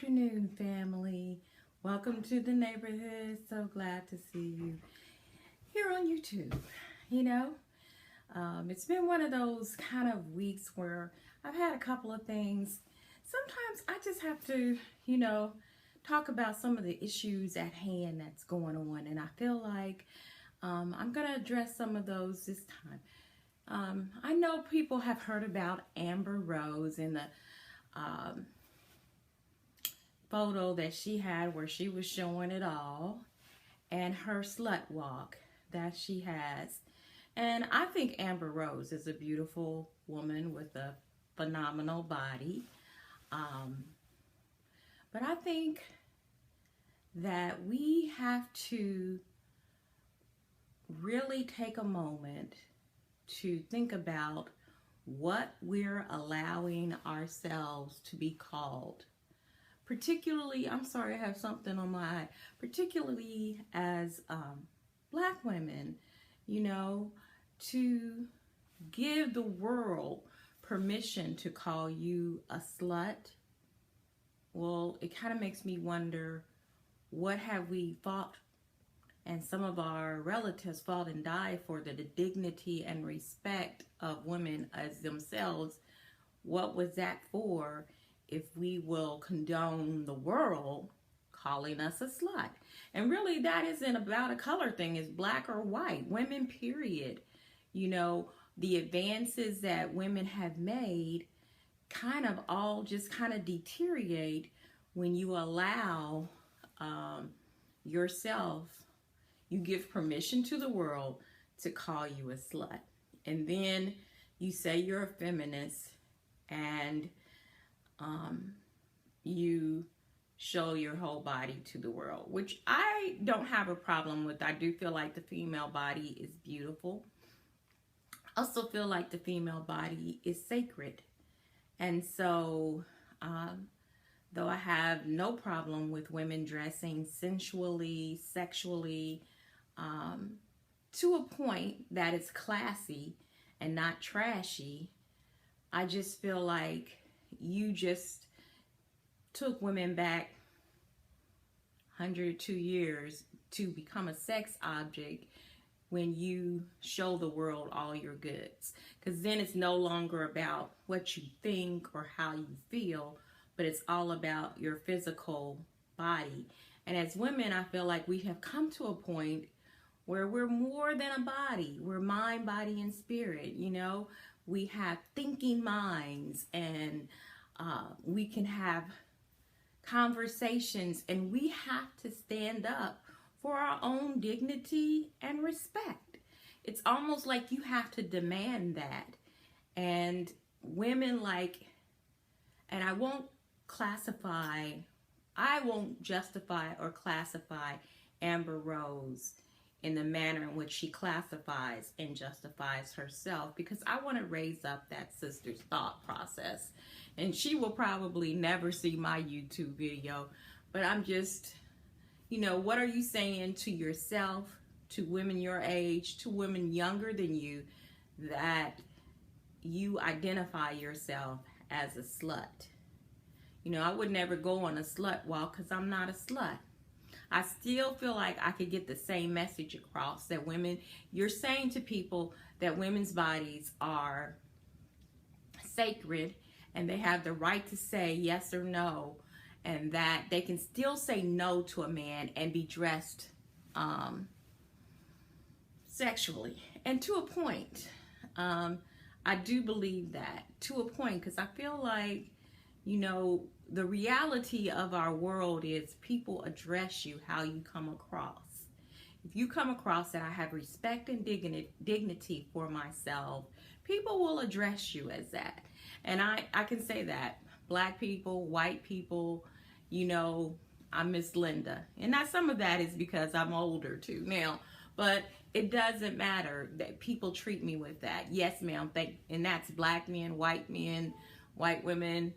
afternoon, family. Welcome to the neighborhood. So glad to see you here on YouTube. You know, it's been one of those kind of weeks where I've had a couple of things. Sometimes I just have to, talk about some of the issues at hand that's going on, and I feel like I'm going to address some of those this time. I know people have heard about Amber Rose and the photo that she had where she was showing it all and her slut walk that she has. And I think Amber Rose is a beautiful woman with a phenomenal body. But I think that we have to really take a moment to think about what we're allowing ourselves to be called. Particularly, I'm sorry, I have something on my eye. Particularly as Black women, to give the world permission to call you a slut. Well, it kind of makes me wonder, what have we fought, and some of our relatives fought and died for, the dignity and respect of women as themselves? What was that for if we will condone the world calling us a slut? And really, that isn't about a color thing. It's black or white. Women, period. The advances that women have made kind of all just kind of deteriorate when you allow yourself, you give permission to the world to call you a slut. And then you say you're a feminist, and you show your whole body to the world, which I don't have a problem with. I do feel like the female body is beautiful. I also feel like the female body is sacred. And so, though I have no problem with women dressing sensually, sexually, to a point that it's classy and not trashy, I just feel like you just took women back 102 years to become a sex object when you show the world all your goods. Because then it's no longer about what you think or how you feel, but it's all about your physical body. And as women, I feel like we have come to a point where we're more than a body. We're mind, body, and spirit. We have thinking minds, and we can have conversations, and we have to stand up for our own dignity and respect. It's almost like you have to demand that. And women and I won't justify or classify Amber Rose in the manner in which she classifies and justifies herself, because I want to raise up that sister's thought process. And she will probably never see my YouTube video, but I'm just, what are you saying to yourself, to women your age, to women younger than you, that you identify yourself as a slut? I would never go on a slut walk because I'm not a slut. I still feel like I could get the same message across, that women, you're saying to people that women's bodies are sacred and they have the right to say yes or no, and that they can still say no to a man and be dressed sexually. And to a point, I do believe that, to a point, because I feel like, the reality of our world is people address you how you come across. If you come across that I have respect and dignity for myself, people will address you as that. And I can say that. Black people, white people, I'm Miss Linda. And some of that is because I'm older too now. But it doesn't matter that people treat me with that. Yes, ma'am. And that's black men, white women.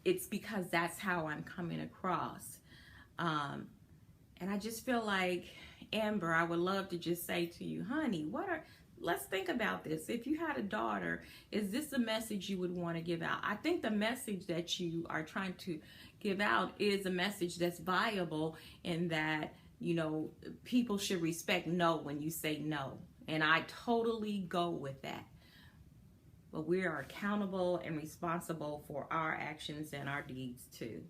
It's because that's how I'm coming across. And I just feel like, Amber, I would love to just say to you, honey, let's think about this. If you had a daughter, is this a message you would want to give out? I think the message that you are trying to give out is a message that's viable, in that, you know, people should respect no when you say no. And I totally go with that. But we are accountable and responsible for our actions and our deeds too.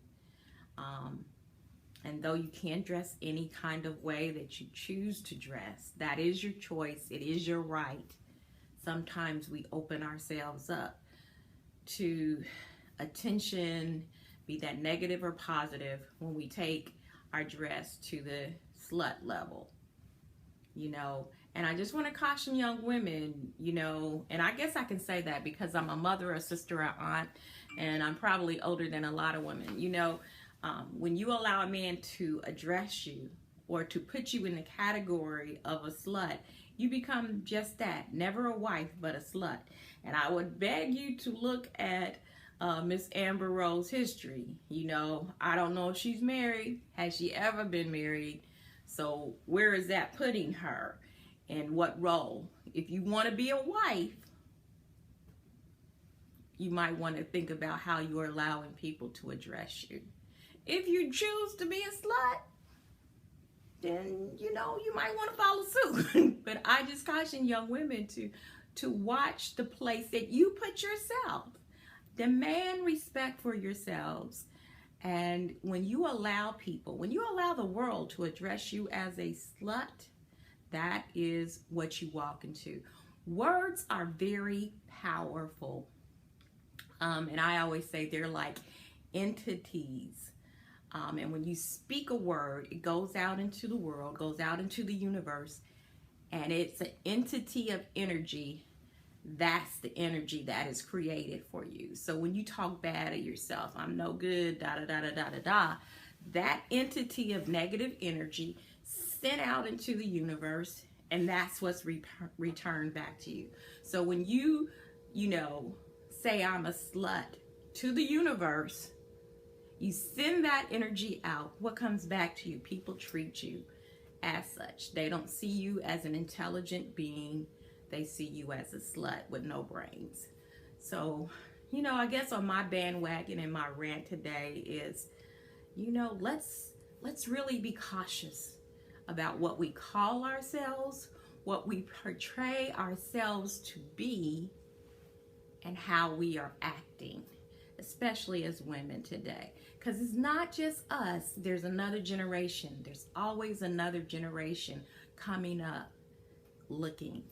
And though you can dress any kind of way that you choose to dress, that is your choice. It is your right. Sometimes we open ourselves up to attention, be that negative or positive, when we take our dress to the slut level, you know. And I just want to caution young women, you know, and I guess I can say that because I'm a mother, a sister, an aunt, and I'm probably older than a lot of women, you know. When you allow a man to address you or to put you in the category of a slut, you become just that, never a wife, but a slut. And I would beg you to look at Miss Amber Rose history. You know, I don't know if she's married. Has she ever been married? So where is that putting her? And what role? If you want to be a wife, you might want to think about how you're allowing people to address you. If you choose to be a slut, then, you know, you might want to follow suit. But I just caution young women to watch the place that you put yourself. Demand respect for yourselves. And when you allow people, when you allow the world to address you as a slut, that is what you walk into. Words are very powerful. And I always say they're like entities. And when you speak a word, it goes out into the world, goes out into the universe, and it's an entity of energy. That's the energy that is created for you. So when you talk bad of yourself, I'm no good, da da da da da da da, that entity of negative energy sent out into the universe, and that's what's returned back to you. So when you know, say I'm a slut to the universe, you send that energy out. What comes back to you? People treat you as such. They don't see you as an intelligent being. They see you as a slut with no brains. So, you know, I guess on my bandwagon and my rant today is, you know, let's really be cautious about what we call ourselves, what we portray ourselves to be, and how we are acting, especially as women today. Because it's not just us. There's another generation. There's always another generation coming up looking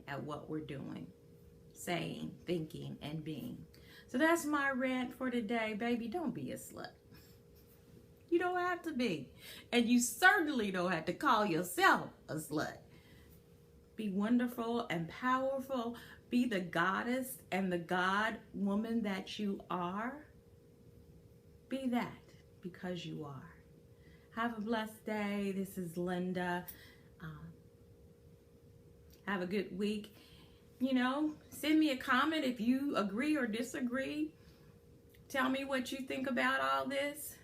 at what we're doing, saying, thinking, and being. So that's my rant for today. Baby, don't be a slut. You don't have to be. And you certainly don't have to call yourself a slut. Be wonderful and powerful. Be the goddess and the God woman that you are. Be that, because you are. Have a blessed day. This is Linda. Have a good week. You know, send me a comment if you agree or disagree. Tell me what you think about all this.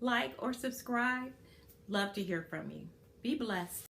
Like or subscribe. Love to hear from you. Be blessed.